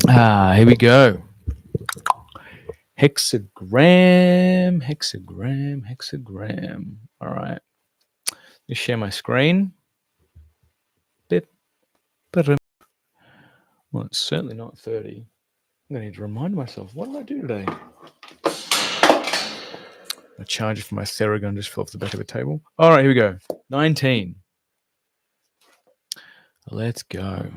Here we go. Hexagram. All right. Just share my screen. Well, it's certainly not 30. I'm going to need to remind myself. What did I do today? A charger for my Theragun just fell off the back of the table. All right, here we go. 19. Let's go.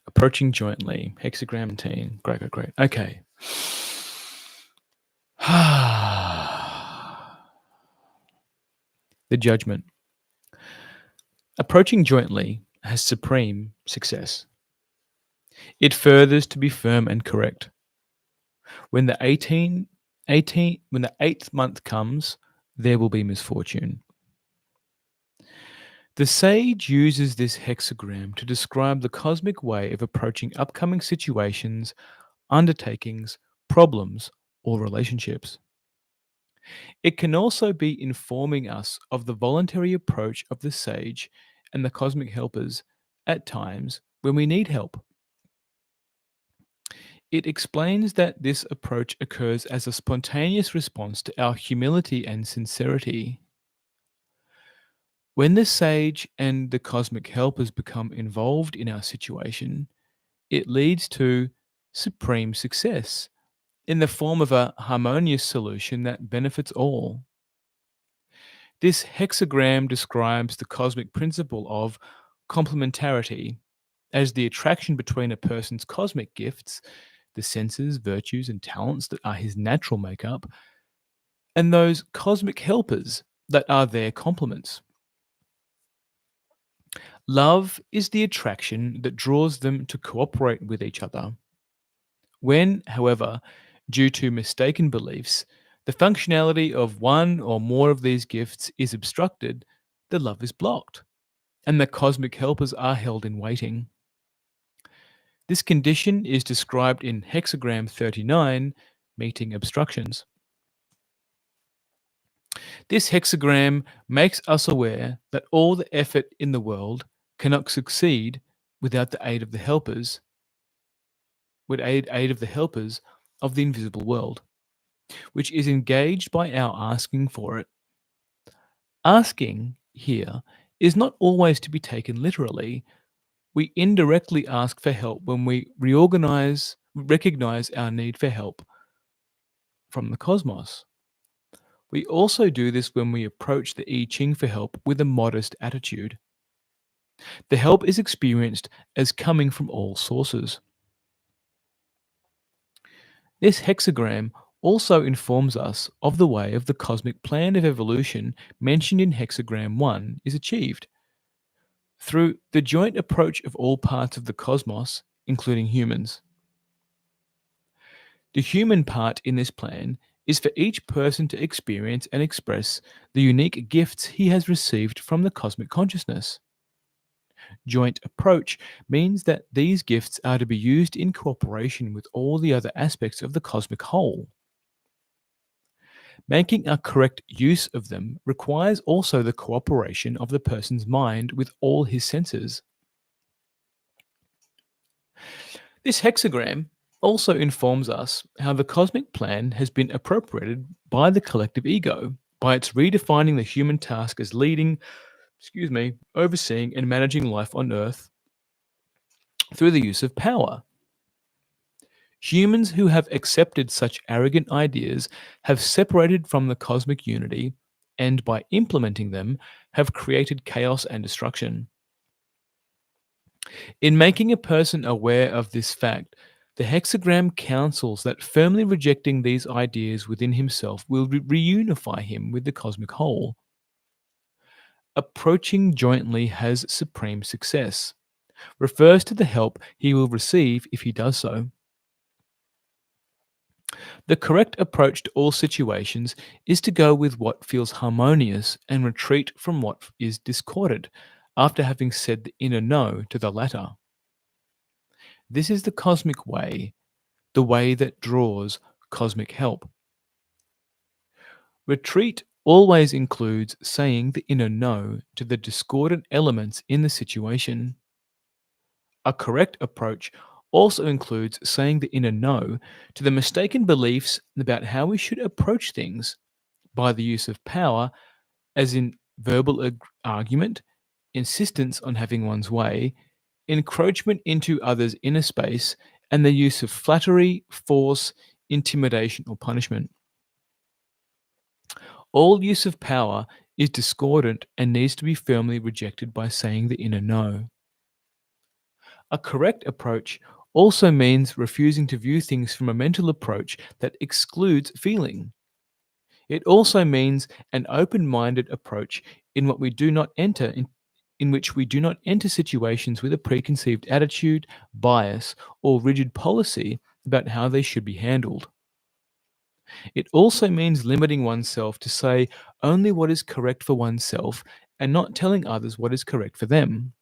Approaching jointly. Hexagram 10. Great. Okay. The judgment. Approaching jointly has supreme success. It furthers to be firm and correct. When the 8th month comes, there will be misfortune. The sage uses this hexagram to describe the cosmic way of approaching upcoming situations, undertakings, problems, or relationships. It can also be informing us of the voluntary approach of the sage and the cosmic helpers at times when we need help. It explains that this approach occurs as a spontaneous response to our humility and sincerity. When the sage and the cosmic helpers become involved in our situation, it leads to supreme success in the form of a harmonious solution that benefits all. This hexagram describes the cosmic principle of complementarity as the attraction between a person's cosmic gifts, the senses, virtues, and talents that are his natural makeup, and those cosmic helpers that are their complements. Love is the attraction that draws them to cooperate with each other. When, however, due to mistaken beliefs, the functionality of one or more of these gifts is obstructed, the love is blocked, and the cosmic helpers are held in waiting. This condition is described in Hexagram 39, meeting obstructions. This hexagram makes us aware that all the effort in the world cannot succeed without the aid of the helpers, with aid of the helpers of the invisible world, which is engaged by our asking for it. Asking here is not always to be taken literally. We indirectly ask for help when we recognize our need for help from the cosmos. We also do this when we approach the I Ching for help with a modest attitude. The help is experienced as coming from all sources. This hexagram also informs us of the way of the cosmic plan of evolution mentioned in hexagram 1 is achieved through the joint approach of all parts of the cosmos, including humans. The human part in this plan is for each person to experience and express the unique gifts he has received from the cosmic consciousness. Joint approach means that these gifts are to be used in cooperation with all the other aspects of the cosmic whole. Making a correct use of them requires also the cooperation of the person's mind with all his senses. This hexagram also informs us how the cosmic plan has been appropriated by the collective ego by its redefining the human task as leading, overseeing, and managing life on Earth through the use of power. Humans who have accepted such arrogant ideas have separated from the cosmic unity and, by implementing them, have created chaos and destruction. In making a person aware of this fact, the hexagram counsels that firmly rejecting these ideas within himself will reunify him with the cosmic whole. Approaching jointly has supreme success, refers to the help he will receive if he does so. The correct approach to all situations is to go with what feels harmonious and retreat from what is discordant after having said the inner no to the latter. This is the cosmic way, the way that draws cosmic help. Retreat always includes saying the inner no to the discordant elements in the situation. A correct approach also includes saying the inner no to the mistaken beliefs about how we should approach things by the use of power, as in verbal argument, insistence on having one's way, encroachment into others' inner space, and the use of flattery, force, intimidation, or punishment. All use of power is discordant and needs to be firmly rejected by saying the inner no. A correct approach also means refusing to view things from a mental approach that excludes feeling. It also means an open-minded approach in what we do not enter in which we do not enter situations with a preconceived attitude, bias, or rigid policy about how they should be handled. It also means limiting oneself to say only what is correct for oneself and not telling others what is correct for them.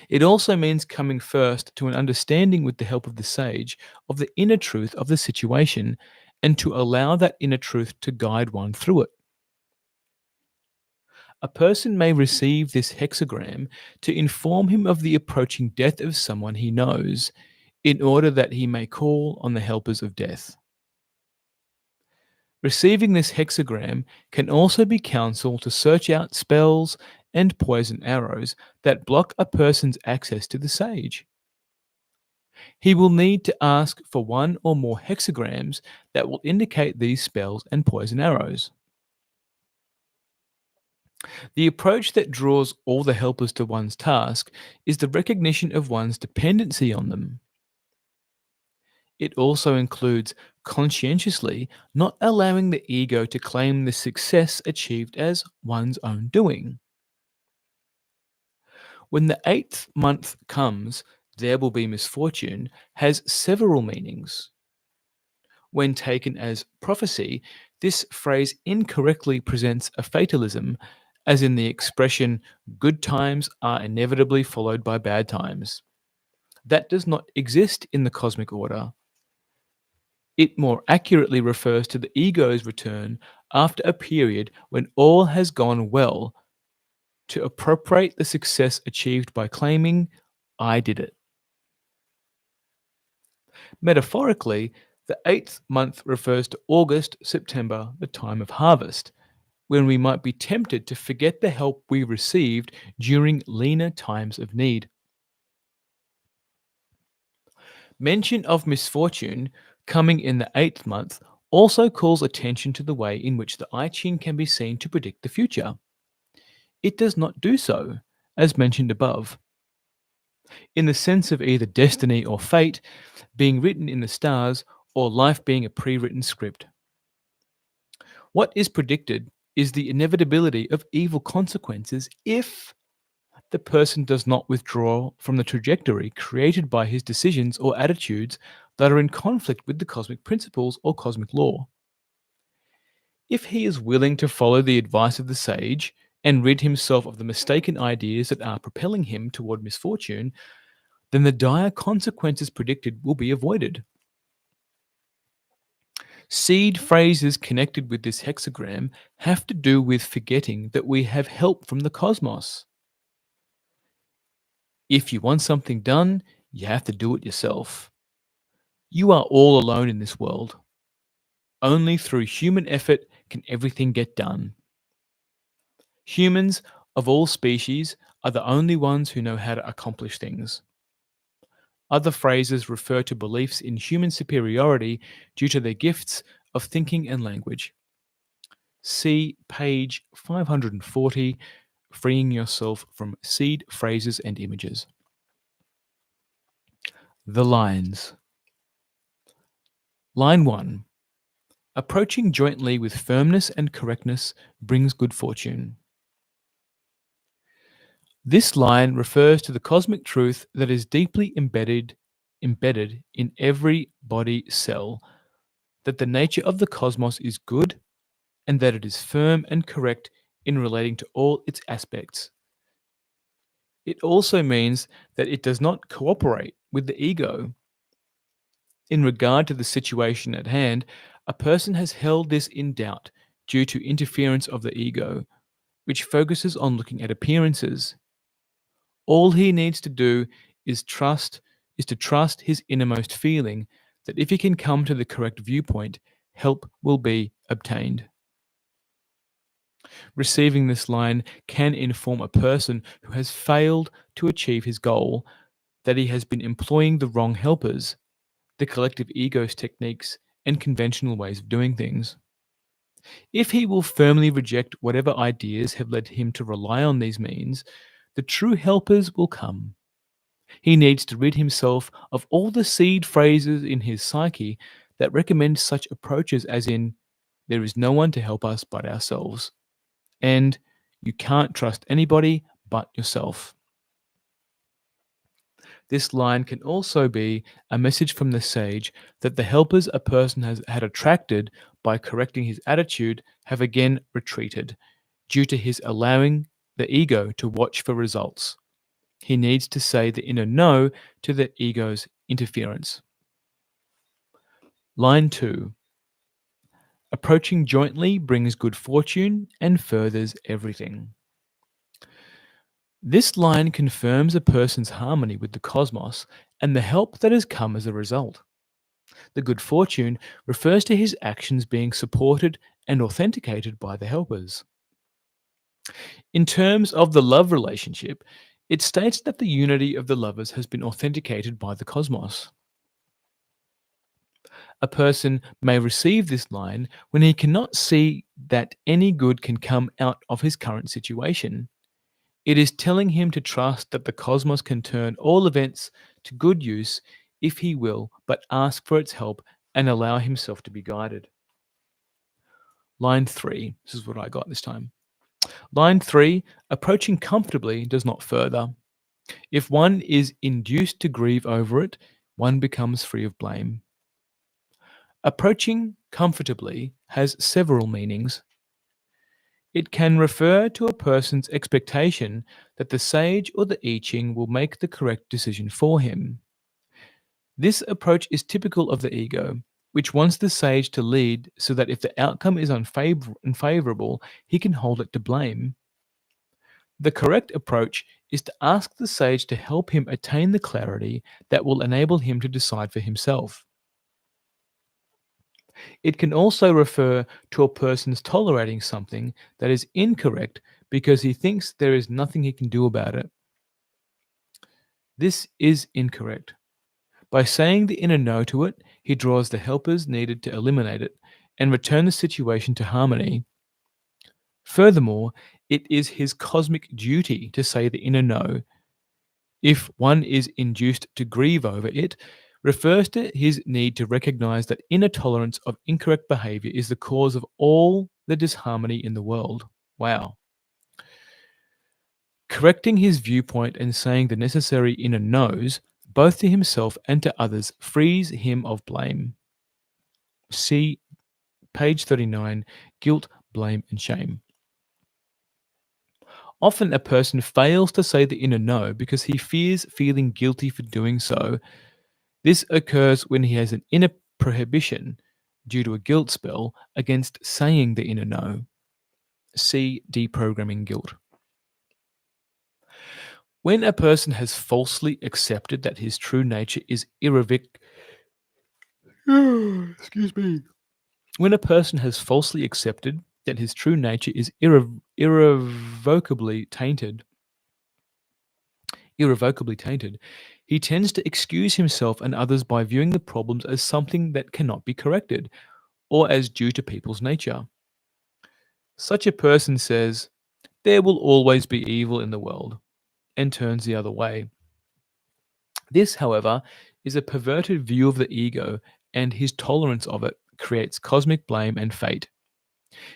It also means coming first to an understanding with the help of the sage of the inner truth of the situation and to allow that inner truth to guide one through it. A person may receive this hexagram to inform him of the approaching death of someone he knows, in order that he may call on the helpers of death. Receiving this hexagram can also be counsel to search out spells and poison arrows that block a person's access to the sage. He will need to ask for one or more hexagrams that will indicate these spells and poison arrows. The approach that draws all the helpers to one's task is the recognition of one's dependency on them. It also includes conscientiously not allowing the ego to claim the success achieved as one's own doing. When the eighth month comes, there will be misfortune has several meanings. When taken as prophecy, this phrase incorrectly presents a fatalism, as in the expression, good times are inevitably followed by bad times. That does not exist in the cosmic order. It more accurately refers to the ego's return after a period when all has gone well to appropriate the success achieved by claiming, I did it. Metaphorically, the eighth month refers to August, September, the time of harvest, when we might be tempted to forget the help we received during leaner times of need. Mention of misfortune coming in the eighth month also calls attention to the way in which the I Ching can be seen to predict the future. It does not do so, as mentioned above, in the sense of either destiny or fate being written in the stars or life being a pre written script. What is predicted is the inevitability of evil consequences if the person does not withdraw from the trajectory created by his decisions or attitudes that are in conflict with the cosmic principles or cosmic law. If he is willing to follow the advice of the sage and rid himself of the mistaken ideas that are propelling him toward misfortune, then the dire consequences predicted will be avoided. Seed phrases connected with this hexagram have to do with forgetting that we have help from the cosmos. If you want something done, you have to do it yourself. You are all alone in this world. Only through human effort can everything get done. Humans of all species are the only ones who know how to accomplish things. Other phrases refer to beliefs in human superiority due to their gifts of thinking and language. See page 540, Freeing Yourself from Seed Phrases and Images. The lines. Line 1. Approaching jointly with firmness and correctness brings good fortune. This line refers to the cosmic truth that is deeply embedded in every body cell, that the nature of the cosmos is good and that it is firm and correct in relating to all its aspects. It also means that it does not cooperate with the ego. In regard to the situation at hand, a person has held this in doubt due to interference of the ego, which focuses on looking at appearances. All he needs to do is to trust his innermost feeling that if he can come to the correct viewpoint, help will be obtained. Receiving this line can inform a person who has failed to achieve his goal that he has been employing the wrong helpers, the collective ego's techniques, and conventional ways of doing things. If he will firmly reject whatever ideas have led him to rely on these means, the true helpers will come. He needs to rid himself of all the seed phrases in his psyche that recommend such approaches as in, there is no one to help us but ourselves, and you can't trust anybody but yourself. This line can also be a message from the sage that the helpers a person has had attracted by correcting his attitude have again retreated, due to his allowing the ego to watch for results. He needs to say the inner no to the ego's interference. Line 2. Approaching jointly brings good fortune and furthers everything. This line confirms a person's harmony with the cosmos and the help that has come as a result. The good fortune refers to his actions being supported and authenticated by the helpers. In terms of the love relationship, it states that the unity of the lovers has been authenticated by the cosmos. A person may receive this line when he cannot see that any good can come out of his current situation. It is telling him to trust that the cosmos can turn all events to good use if he will, but ask for its help and allow himself to be guided. Line 3. This is what I got this time. Line 3. Approaching comfortably does not further. If one is induced to grieve over it, one becomes free of blame. Approaching comfortably has several meanings. It can refer to a person's expectation that the sage or the I Ching will make the correct decision for him. This approach is typical of the ego, which wants the sage to lead so that if the outcome is unfavorable, he can hold it to blame. The correct approach is to ask the sage to help him attain the clarity that will enable him to decide for himself. It can also refer to a person's tolerating something that is incorrect because he thinks there is nothing he can do about it. This is incorrect. By saying the inner no to it, he draws the helpers needed to eliminate it and return the situation to harmony. Furthermore, it is his cosmic duty to say the inner no. If one is induced to grieve over it, refers to his need to recognize that inner tolerance of incorrect behavior is the cause of all the disharmony in the world. Wow. Correcting his viewpoint and saying the necessary inner no's, both to himself and to others, frees him of blame. See page 39, guilt, blame, and shame. Often a person fails to say the inner no because he fears feeling guilty for doing so. This occurs when he has an inner prohibition due to a guilt spell against saying the inner no. See deprogramming guilt. When a person has falsely accepted that his true nature is excuse me. When a person has falsely accepted that his true nature is irrevocably tainted, he tends to excuse himself and others by viewing the problems as something that cannot be corrected, or as due to people's nature. Such a person says, there will always be evil in the world, and turns the other way. This, however, is a perverted view of the ego, and his tolerance of it creates cosmic blame and fate.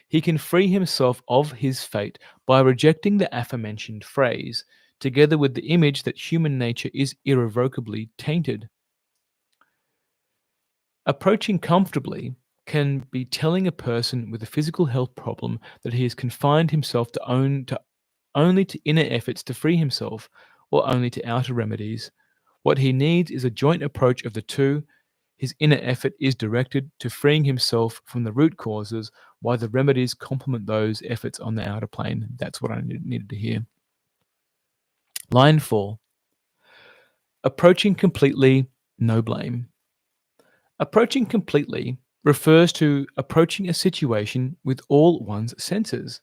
He can free himself of his fate by rejecting the aforementioned phrase, together with the image that human nature is irrevocably tainted. Approaching comfortably can be telling a person with a physical health problem that he has confined himself only to inner efforts to free himself, or only to outer remedies. What he needs is a joint approach of the two. His inner effort is directed to freeing himself from the root causes, while the remedies complement those efforts on the outer plane. That's what I needed to hear. Line 4. Approaching completely, no blame. Approaching completely refers to approaching a situation with all one's senses.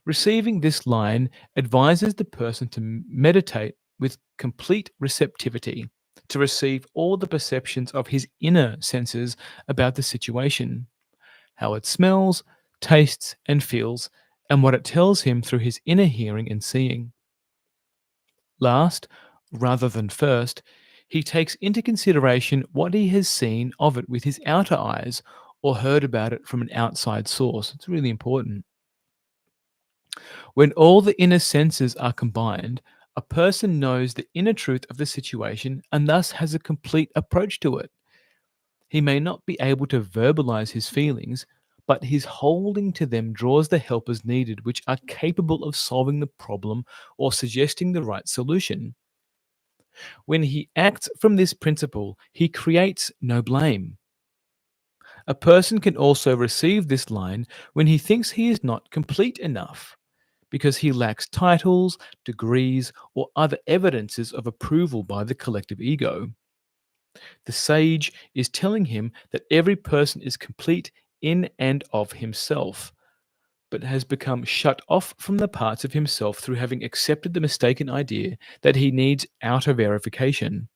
Receiving this line advises the person to meditate with complete receptivity, to receive all the perceptions of his inner senses about the situation, how it smells, tastes, and feels, and what it tells him through his inner hearing and seeing. Last, rather than first, he takes into consideration what he has seen of it with his outer eyes or heard about it from an outside source. It's really important. When all the inner senses are combined, a person knows the inner truth of the situation and thus has a complete approach to it. He may not be able to verbalize his feelings, but his holding to them draws the helpers needed which are capable of solving the problem or suggesting the right solution. When he acts from this principle, he creates no blame. A person can also receive this line when he thinks he is not complete enough, because he lacks titles, degrees, or other evidences of approval by the collective ego. The sage is telling him that every person is complete in and of himself, but has become shut off from the parts of himself through having accepted the mistaken idea that he needs outer verification.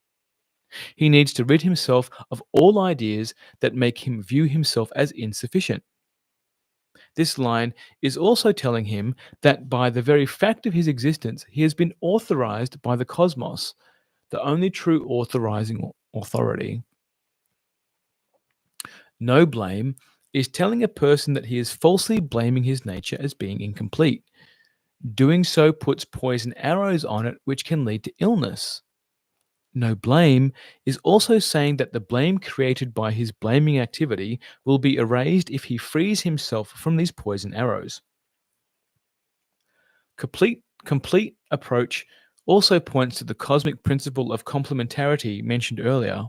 He needs to rid himself of all ideas that make him view himself as insufficient. This line is also telling him that by the very fact of his existence, he has been authorized by the cosmos, the only true authorizing authority. No blame is telling a person that he is falsely blaming his nature as being incomplete. Doing so puts poison arrows on it, which can lead to illness. No blame is also saying that the blame created by his blaming activity will be erased if he frees himself from these poison arrows. Complete approach also points to the cosmic principle of complementarity mentioned earlier.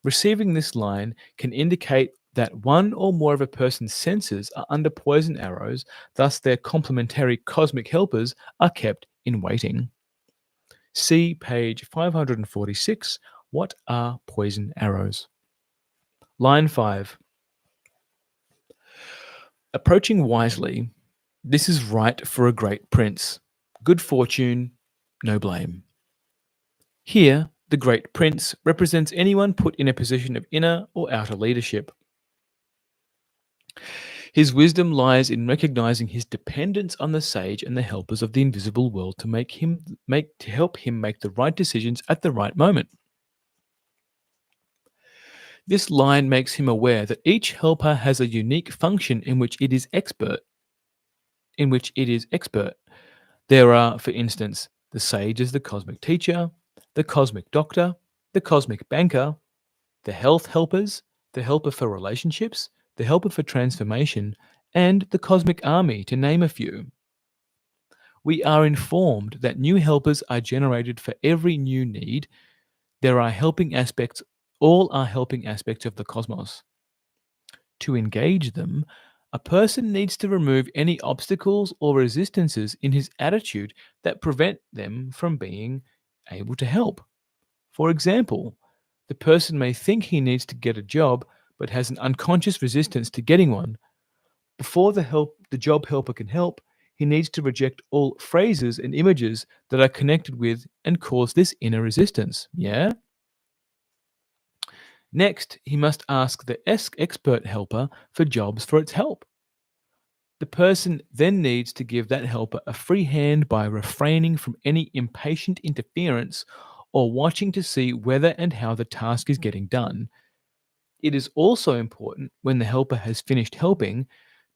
Receiving this line can indicate that one or more of a person's senses are under poison arrows, thus their complementary cosmic helpers are kept in waiting. See page 546. What are poison arrows? Line 5. Approaching wisely, this is right for a great prince. Good fortune, no blame. Here, the great prince represents anyone put in a position of inner or outer leadership. His wisdom lies in recognizing his dependence on the sage and the helpers of the invisible world to help him make the right decisions at the right moment. This line makes him aware that each helper has a unique function in which it is expert. There are, for instance, the sage is the cosmic teacher, the cosmic doctor, the cosmic banker, the health helpers, the helper for relationships, the helper for transformation, and the cosmic army, to name a few. We are informed that new helpers are generated for every new need. There are helping aspects, all are helping aspects of the cosmos. To engage them, a person needs to remove any obstacles or resistances in his attitude that prevent them from being able to help. For example, the person may think he needs to get a job but has an unconscious resistance to getting one. Before the job helper can help, he needs to reject all phrases and images that are connected with and cause this inner resistance. Yeah? Next, he must ask the expert helper for jobs for its help. The person then needs to give that helper a free hand by refraining from any impatient interference or watching to see whether and how the task is getting done. It is also important, when the helper has finished helping,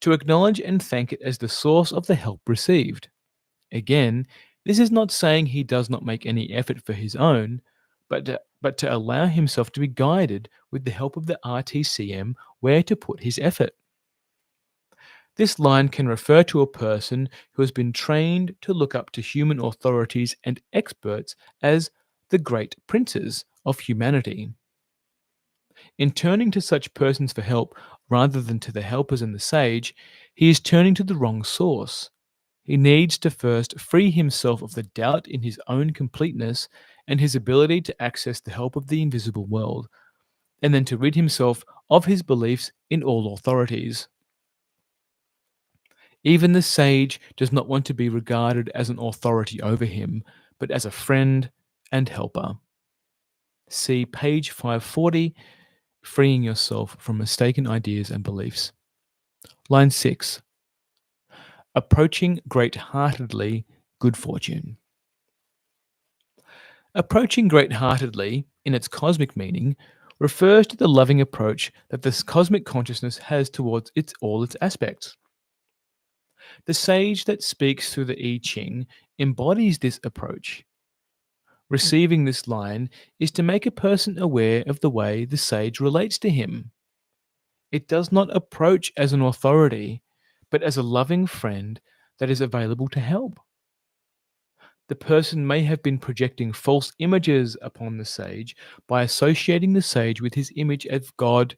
to acknowledge and thank it as the source of the help received. Again, this is not saying he does not make any effort for his own, but to allow himself to be guided with the help of the RTCM where to put his effort. This line can refer to a person who has been trained to look up to human authorities and experts as the great princes of humanity. In turning to such persons for help rather than to the helpers and the sage, he is turning to the wrong source. He needs to first free himself of the doubt in his own completeness and his ability to access the help of the invisible world, and then to rid himself of his beliefs in all authorities. Even the sage does not want to be regarded as an authority over him, but as a friend and helper. See page 540, Freeing Yourself from Mistaken Ideas and Beliefs. Line 6. Approaching great-heartedly good fortune. Approaching great-heartedly, in its cosmic meaning, refers to the loving approach that this cosmic consciousness has towards all its aspects. The sage that speaks through the I Ching embodies this approach. Receiving this line is to make a person aware of the way the sage relates to him. It does not approach as an authority, but as a loving friend that is available to help. The person may have been projecting false images upon the sage by associating the sage with his image of God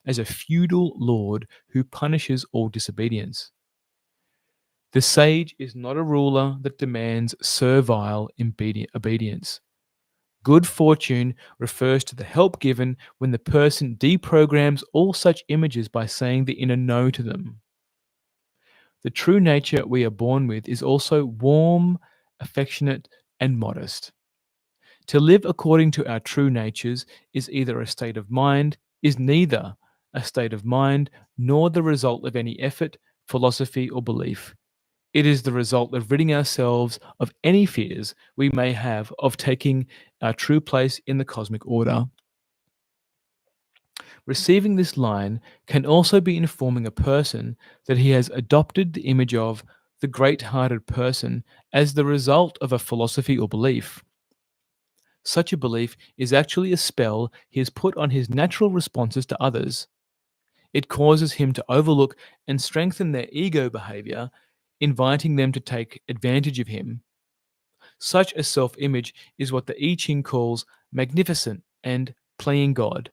as a feudal lord who punishes all disobedience. The sage is not a ruler that demands servile obedience. Good fortune refers to the help given when the person deprograms all such images by saying the inner no to them. The true nature we are born with is also warm, affectionate, and modest. To live according to our true natures is neither a state of mind nor the result of any effort, philosophy, or belief. It is the result of ridding ourselves of any fears we may have of taking our true place in the cosmic order. Receiving this line can also be informing a person that he has adopted the image of the great hearted person as the result of a philosophy or belief. Such a belief is actually a spell he has put on his natural responses to others. It causes him to overlook and strengthen their ego behavior, inviting them to take advantage of him. Such a self image is what the I Ching calls magnificent and playing God.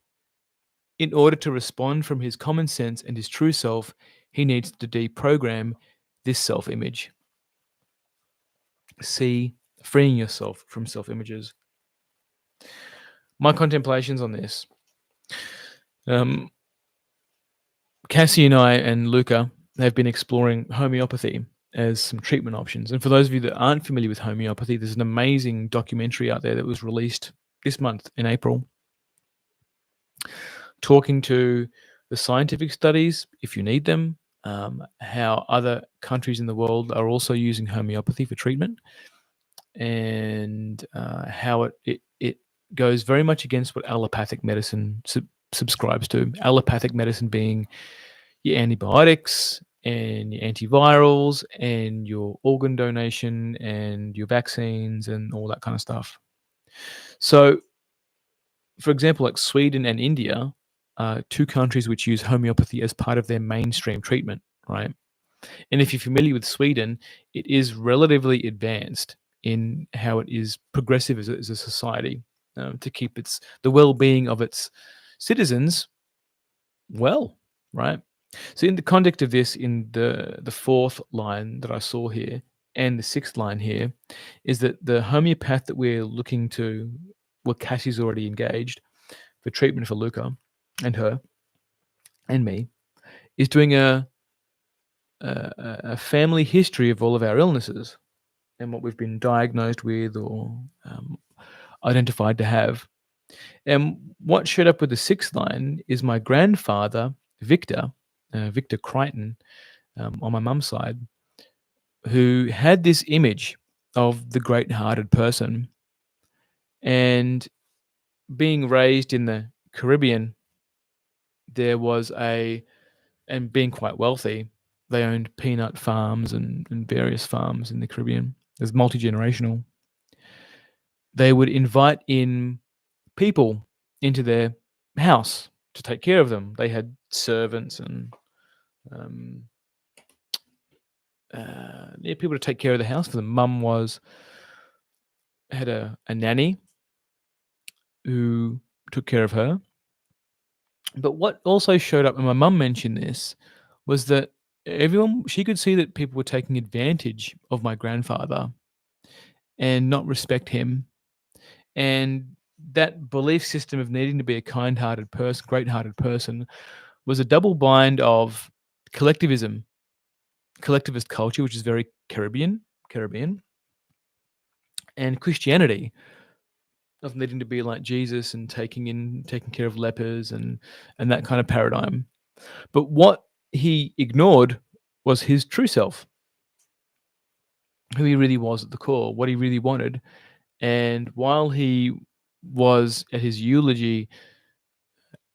In order to respond from his common sense and his true self, he needs to deprogram this self image. C. Freeing yourself from self images. My contemplations on this. Cassie and I and Luca have been exploring homeopathy as some treatment options. And for those of you that aren't familiar with homeopathy, there's an amazing documentary out there that was released this month in April, talking to the scientific studies, if you need them, how other countries in the world are also using homeopathy for treatment, and how it goes very much against what allopathic medicine subscribes to. Allopathic medicine being your antibiotics and your antivirals and your organ donation and your vaccines and all that kind of stuff. So, for example, like Sweden and India are two countries which use homeopathy as part of their mainstream treatment, right? And if you're familiar with Sweden, it is relatively advanced in how it is progressive as a society, to keep the well-being of its citizens well, right? So in the context of this, in the fourth line that I saw here and the sixth line here, is that the homeopath that we're looking to, well, Cassie's already engaged for treatment for Luca and her and me, is doing a family history of all of our illnesses and what we've been diagnosed with or identified to have. And what showed up with the sixth line is my grandfather, Victor Crichton, on my mum's side, who had this image of the great hearted person. And being raised in the Caribbean, there was and being quite wealthy, they owned peanut farms and various farms in the Caribbean. It was multi generational. They would invite in people into their house to take care of them. They had servants and um, people to take care of the house for them. Mum had a nanny who took care of her. But what also showed up, and my mum mentioned this, was that she could see that people were taking advantage of my grandfather and not respect him. And that belief system of needing to be a kind-hearted person, great-hearted person, was a double bind of collectivism, collectivist culture, which is very Caribbean, and Christianity of needing to be like Jesus and taking care of lepers and that kind of paradigm. But what he ignored was his true self, who he really was at the core, what he really wanted. And while he was at his eulogy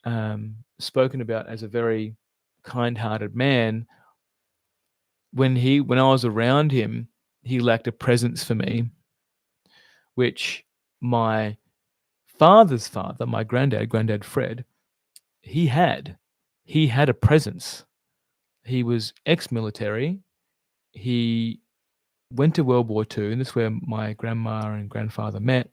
spoken about as a very kind-hearted man, when I was around him, he lacked a presence for me, which my father's father, my granddad Fred, he had. He had a presence. He was ex-military. He went to World War II, and this is where my grandma and grandfather met.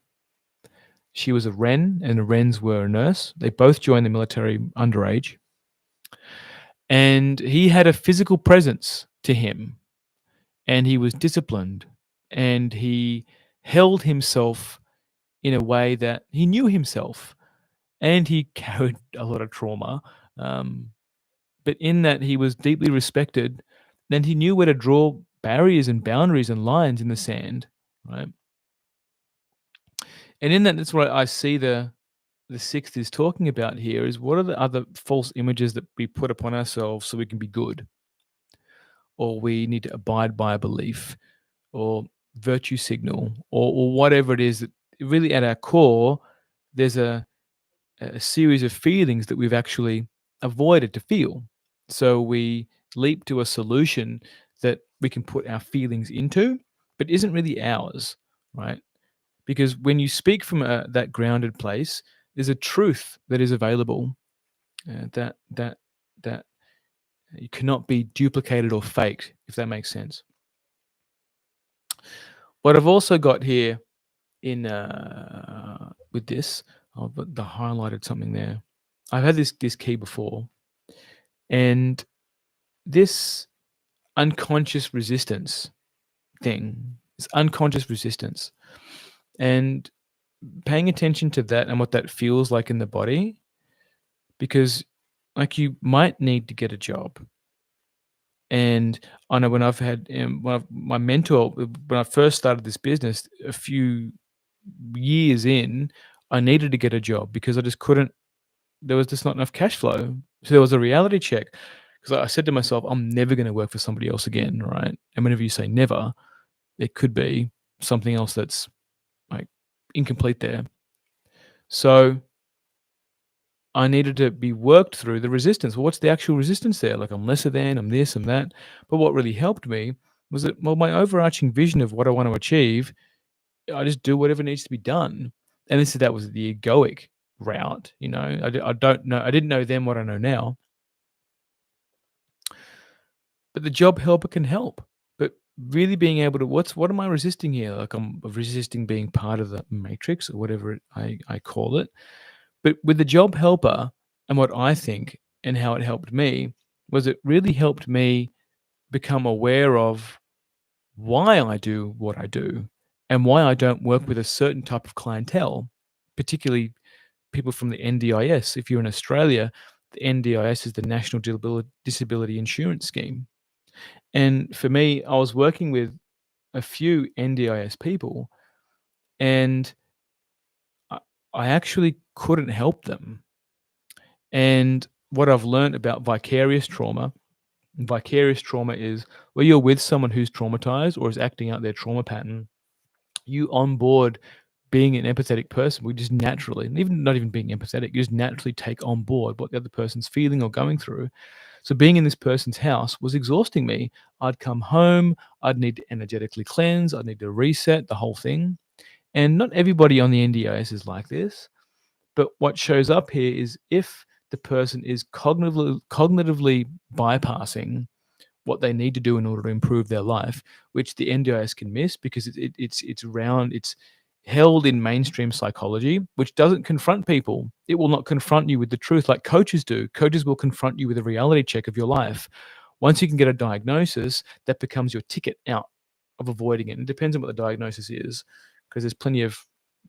She was a Wren, and the Wrens were a nurse. They both joined the military underage. And he had a physical presence to him, and he was disciplined, and he held himself in a way that he knew himself, and he carried a lot of trauma. But in that, he was deeply respected, and he knew where to draw barriers and boundaries and lines in the sand, right? And in that, that's what I see the sixth is talking about here is what are the other false images that we put upon ourselves so we can be good, or we need to abide by a belief, or virtue signal, or whatever it is that really at our core, there's a series of feelings that we've actually avoided to feel. So we leap to a solution that we can put our feelings into, but isn't really ours, right? Because when you speak from that grounded place, there's a truth that is available that you cannot be duplicated or faked, if that makes sense. What I've also got here in with this, the highlighted something there. I've had this key before, and this unconscious resistance thing, this unconscious resistance, and paying attention to that and what that feels like in the body, because like you might need to get a job. And I know when I've had my mentor, when I first started this business a few years in, I needed to get a job because I just couldn't. There was just not enough cash flow. So there was a reality check because I said to myself, I'm never going to work for somebody else again, right? And whenever you say never, it could be something else that's like incomplete there. So I needed to be worked through the resistance. Well, what's the actual resistance there? Like I'm lesser than, I'm this, I'm that. But what really helped me was that, well, my overarching vision of what I want to achieve, I just do whatever needs to be done. And that was the egoic route. You know, I don't know. I didn't know then what I know now. But the job helper can help. But really being able to, what am I resisting here? Like I'm resisting being part of the matrix or whatever I call it. But with the job helper and what I think and how it helped me was it really helped me become aware of why I do what I do and why I don't work with a certain type of clientele, particularly people from the NDIS. If you're in Australia, the NDIS is the National Disability Insurance Scheme. And for me, I was working with a few NDIS people, and I, I actually couldn't help them. And what I've learned about vicarious trauma is where you're with someone who's traumatized or is acting out their trauma pattern, you onboard being an empathetic person. We just naturally, and even not even being empathetic, you just naturally take on board what the other person's feeling or going through. So being in this person's house was exhausting me. I'd come home, I'd need to energetically cleanse, I'd need to reset the whole thing. And not everybody on the NDIS is like this. But what shows up here is if the person is cognitively bypassing what they need to do in order to improve their life, which the NDIS can miss because it's round, held in mainstream psychology, which doesn't confront people. It will not confront you with the truth like coaches do. Coaches will confront you with a reality check of your life. Once you can get a diagnosis, that becomes your ticket out of avoiding it. And it depends on what the diagnosis is, because there's plenty of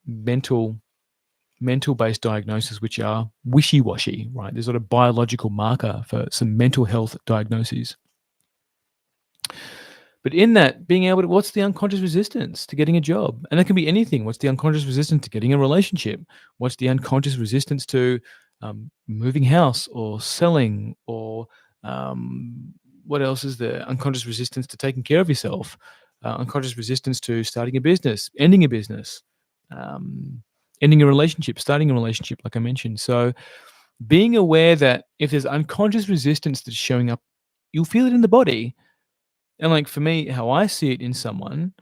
mental-based diagnoses which are wishy-washy, right? There's not a biological marker for some mental health diagnoses. But in that, being able to, what's the unconscious resistance to getting a job? And that can be anything. What's the unconscious resistance to getting a relationship? What's the unconscious resistance to moving house or selling? Or what else is there? Unconscious resistance to taking care of yourself. Unconscious resistance to starting a business, ending a business, ending a relationship, starting a relationship, like I mentioned. So being aware that if there's unconscious resistance that's showing up, you'll feel it in the body. And like for me, how I see it in someone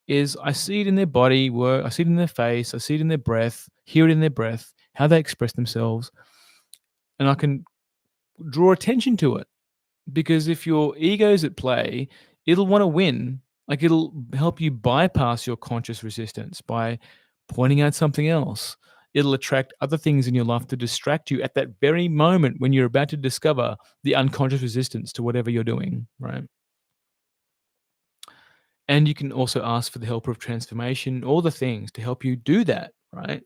is I see it in their body work, I see it in their face, I see it in their breath, hear it in their breath, how they express themselves, and I can draw attention to it. Because if your ego's at play, it'll want to win. Like it'll help you bypass your conscious resistance by pointing out something else. It'll attract other things in your life to distract you at that very moment when you're about to discover the unconscious resistance to whatever you're doing, right? And you can also ask for the helper of transformation, all the things to help you do that, right?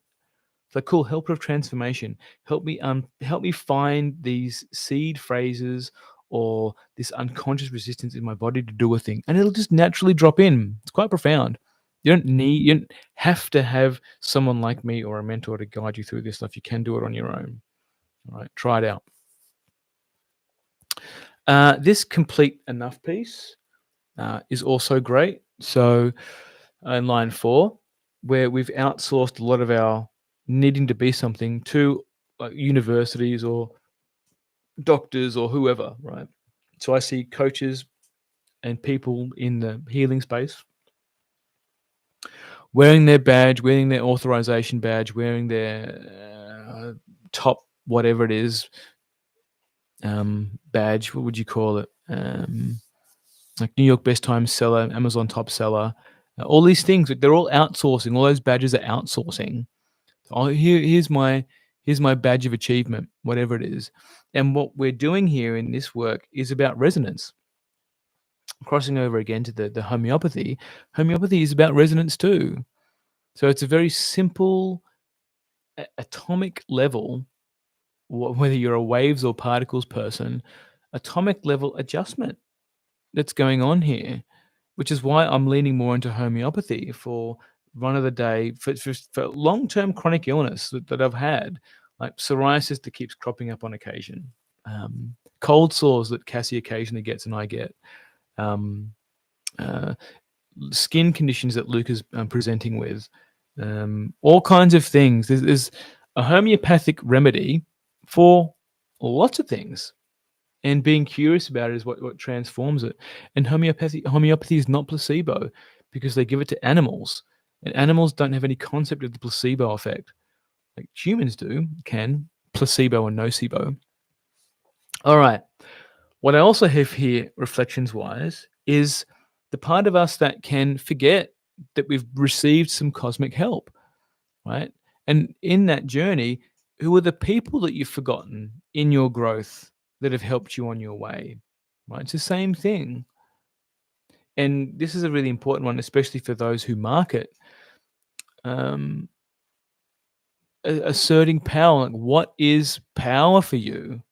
So cool, helper of transformation. Help me find these seed phrases or this unconscious resistance in my body to do a thing. And it'll just naturally drop in. It's quite profound. You don't have to have someone like me or a mentor to guide you through this stuff. You can do it on your own. All right, try it out. This complete enough piece is also great. So in line 4, where we've outsourced a lot of our needing to be something to universities or doctors or whoever, right? So I see coaches and people in the healing space wearing their badge, wearing their authorization badge, wearing their top whatever it is badge. What would you call it? Like New York Best Time Seller, Amazon Top Seller, all these things. They're all outsourcing. All those badges are outsourcing. Oh, here's my badge of achievement, whatever it is. And what we're doing here in this work is about resonance. Crossing over again to the homeopathy. Homeopathy is about resonance too. So it's a very simple atomic level, whether you're a waves or particles person, atomic level adjustment that's going on here, which is why I'm leaning more into homeopathy for run of the day for long-term chronic illness that I've had, like psoriasis that keeps cropping up on occasion, cold sores that Cassie occasionally gets and I get, uh, skin conditions that Luke is presenting with, all kinds of things. There's a homeopathic remedy for lots of things. And being curious about it is what transforms it. And homeopathy is not placebo because they give it to animals. And animals don't have any concept of the placebo effect. Like humans can, placebo and nocebo. All right. What I also have here, reflections-wise, is the part of us that can forget that we've received some cosmic help, right? And in that journey, who are the people that you've forgotten in your growth that have helped you on your way, right? It's the same thing. And this is a really important one, especially for those who market, um, asserting power. Like, what is power for you?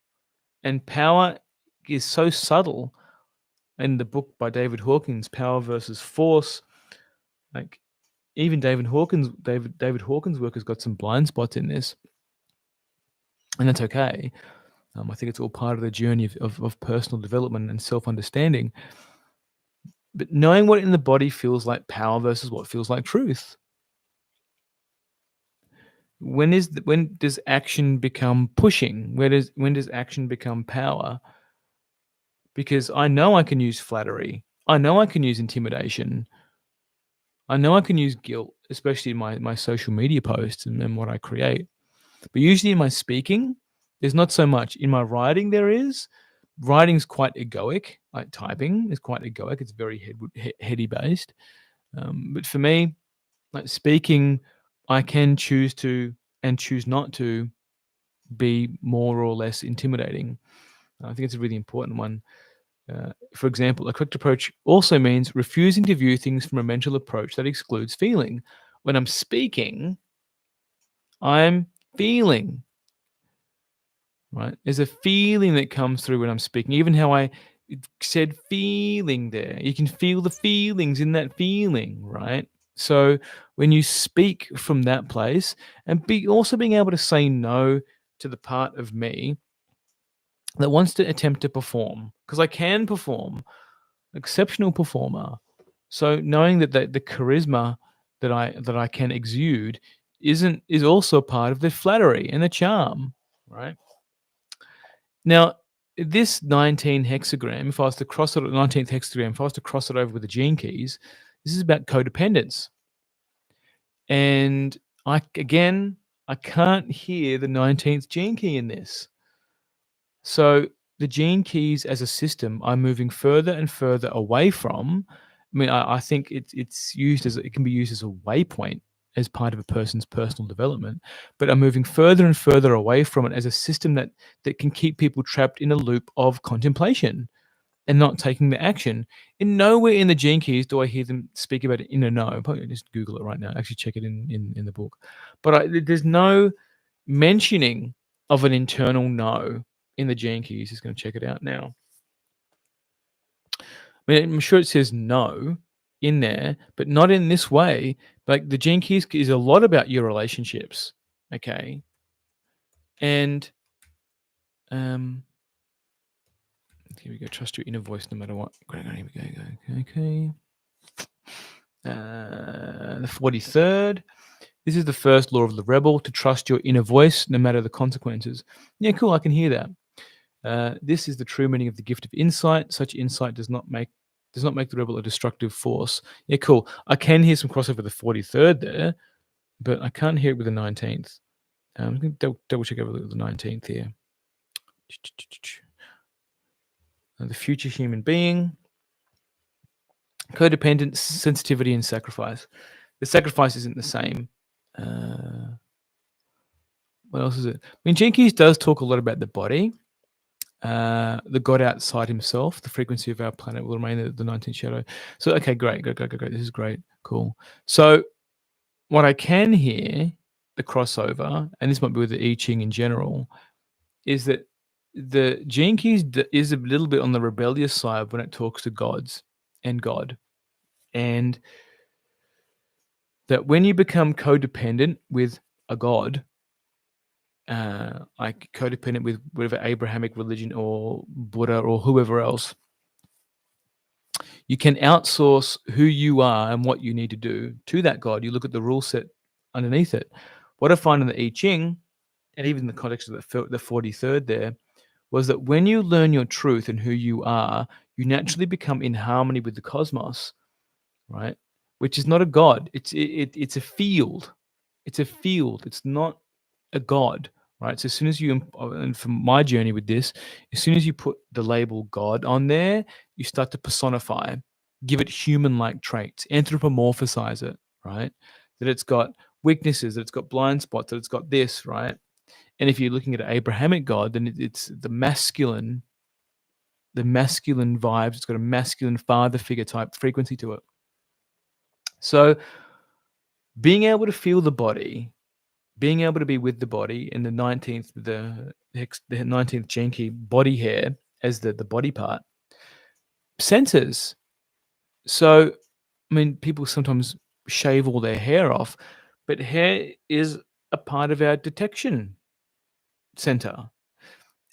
And power is so subtle. In the book by David Hawkins, Power versus Force, like even David Hawkins' work has got some blind spots in this, and that's okay. I think it's all part of the journey of personal development and self-understanding. But knowing what in the body feels like power versus what feels like truth. When does action become pushing? When does action become power? Because I know I can use flattery. I know I can use intimidation. I know I can use guilt, especially in my social media posts and what I create. But usually in my speaking, there's not so much. In my writing, there is. Writing's quite egoic. Like typing is quite egoic. It's very heady based. But for me, like speaking I can choose to and choose not to be more or less intimidating. I think it's a really important one. For example, a correct approach also means refusing to view things from a mental approach that excludes feeling. When I'm speaking, I'm feeling, right? There's a feeling that comes through when I'm speaking, even how I said feeling there. You can feel the feelings in that feeling, right? So when you speak from that place and also being able to say no to the part of me that wants to attempt to perform, because I can perform, exceptional performer. So knowing that the charisma that I can exude is also part of the flattery and the charm, right? Now, this 19 hexagram, if I was to cross it, 19th hexagram, if I was to cross it over with the gene keys, this is about codependence. And I can't hear the 19th gene key in this. So the gene keys as a system are moving further and further away from. I mean, I think it's used as it can be used as a waypoint as part of a person's personal development, but are moving further and further away from it as a system that can keep people trapped in a loop of contemplation and not taking the action. And nowhere in the gene keys do I hear them speak about it in a no. Probably just Google it right now. Actually, check it in the book. But there's no mentioning of an internal no in the gene keys. Just going to check it out now. I mean, I'm sure it says no in there, but not in this way. Like the gene keys is a lot about your relationships, okay? And here we go. Trust your inner voice no matter what. Great, here we go. Okay. The 43rd. This is the first law of the rebel, to trust your inner voice no matter the consequences. Yeah, cool. I can hear that. This is the true meaning of the gift of insight. Such insight does not make the rebel a destructive force. Yeah, cool. I can hear some crossover with the 43rd there, but I can't hear it with the 19th. I'm going to double check over the 19th here. The future human being, codependence, sensitivity, and sacrifice. The sacrifice isn't the same. What else is it? I mean, Gene Keys does talk a lot about the body, the God outside himself. The frequency of our planet will remain the 19th shadow. So, okay, great. This is great. Cool. So, what I can hear, the crossover, and this might be with the I Ching in general, is that the Gene Keys is a little bit on the rebellious side when it talks to gods and God. And that when you become codependent with a God, like codependent with whatever Abrahamic religion or Buddha or whoever else, you can outsource who you are and what you need to do to that God. You look at the rule set underneath it. What I find in the I Ching, and even in the context of the 43rd there, was that when you learn your truth and who you are, you naturally become in harmony with the cosmos, right? Which is not a God. It's a field. It's a field. It's not a God, right? So as soon as you, and from my journey with this, as soon as you put the label God on there, you start to personify, give it human-like traits, anthropomorphize it, right? That it's got weaknesses, that it's got blind spots, that it's got this, right? And if you're looking at an Abrahamic God, then it's the masculine vibes. It's got a masculine father figure type frequency to it. So being able to feel the body, being able to be with the body in the 19th, the 19th gene key, body hair as the body part, senses. So, I mean, people sometimes shave all their hair off, but hair is a part of our detection center.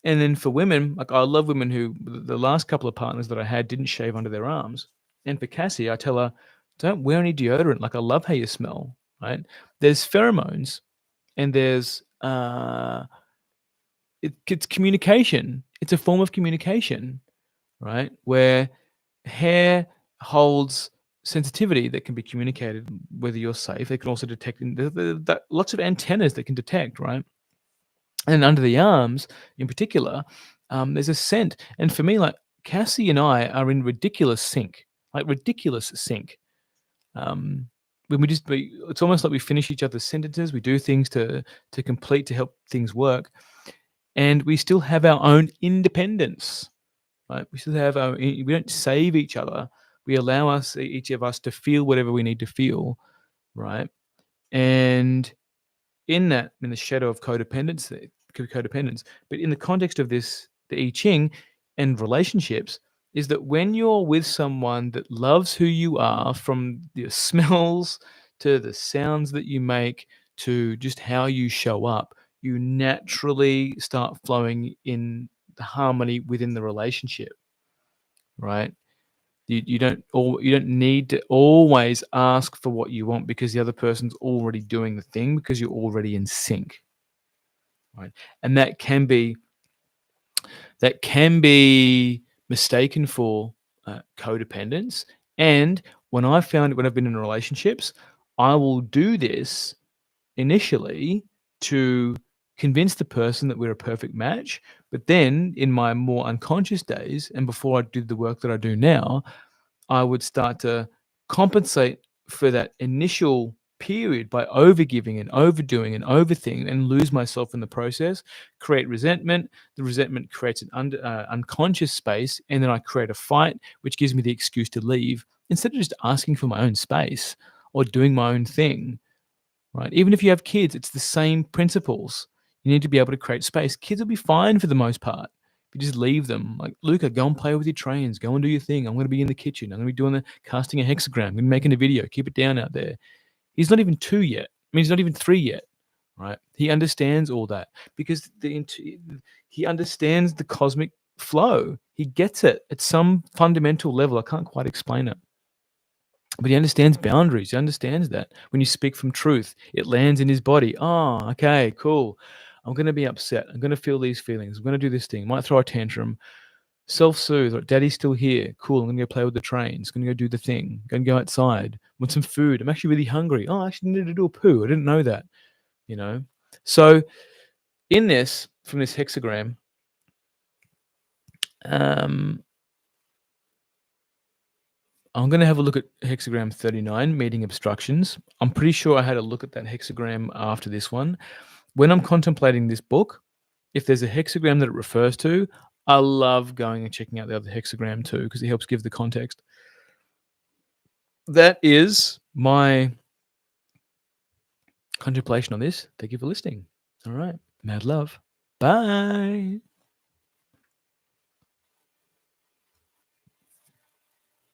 And then for women, like I love women who, the last couple of partners that I had didn't shave under their arms. And for Cassie, I tell her, don't wear any deodorant. Like I love how you smell, right? There's pheromones and there's it's communication. It's a form of communication, right? Where hair holds sensitivity that can be communicated whether you're safe. They can also detect lots of antennas that can detect, right? And under the arms, in particular, there's a scent. And for me, like Cassie and I are in ridiculous sync, like ridiculous sync. it's almost like we finish each other's sentences. We do things to complete, to help things work, and we still have our own independence, right? We still have we don't save each other. We allow each of us to feel whatever we need to feel, right? And in the shadow of codependence, but in the context of this, the I Ching and relationships, is that when you're with someone that loves who you are, from your smells to the sounds that you make to just how you show up, you naturally start flowing in the harmony within the relationship, right? You don't need to always ask for what you want because the other person's already doing the thing, because you're already in sync, right? And that can be mistaken for codependence. And when I've been in relationships, I will do this initially to convince the person that we're a perfect match. But then in my more unconscious days, and before I did the work that I do now, I would start to compensate for that initial period by overgiving and overdoing and overthinking, and lose myself in the process, create resentment. The resentment creates an unconscious space, and then I create a fight, which gives me the excuse to leave instead of just asking for my own space or doing my own thing, right? Even if you have kids, it's the same principles. You need to be able to create space. Kids will be fine for the most part. If you just leave them, like, Luca, go and play with your trains, go and do your thing. I'm going to be in the kitchen. I'm going to be doing the casting a hexagram. I'm going to be making a video. Keep it down out there. He's not even 2 yet. I mean, he's not even 3 yet, right? He understands all that because he understands the cosmic flow. He gets it at some fundamental level. I can't quite explain it. But he understands boundaries. He understands that when you speak from truth, it lands in his body. Oh, okay, cool. I'm going to be upset. I'm going to feel these feelings. I'm going to do this thing. Might throw a tantrum. Self-soothe. Like, Daddy's still here. Cool. I'm going to go play with the trains. Going to go do the thing. Going to go outside. Want some food. I'm actually really hungry. Oh, I actually needed to do a poo. I didn't know that. You know. So in this, from this hexagram, um, I'm going to have a look at hexagram 39, meeting obstructions. I'm pretty sure I had a look at that hexagram after this one. When I'm contemplating this book, if there's a hexagram that it refers to, I love going and checking out the other hexagram too, because it helps give the context. That is my contemplation on this. Thank you for listening. All right. Mad love. Bye.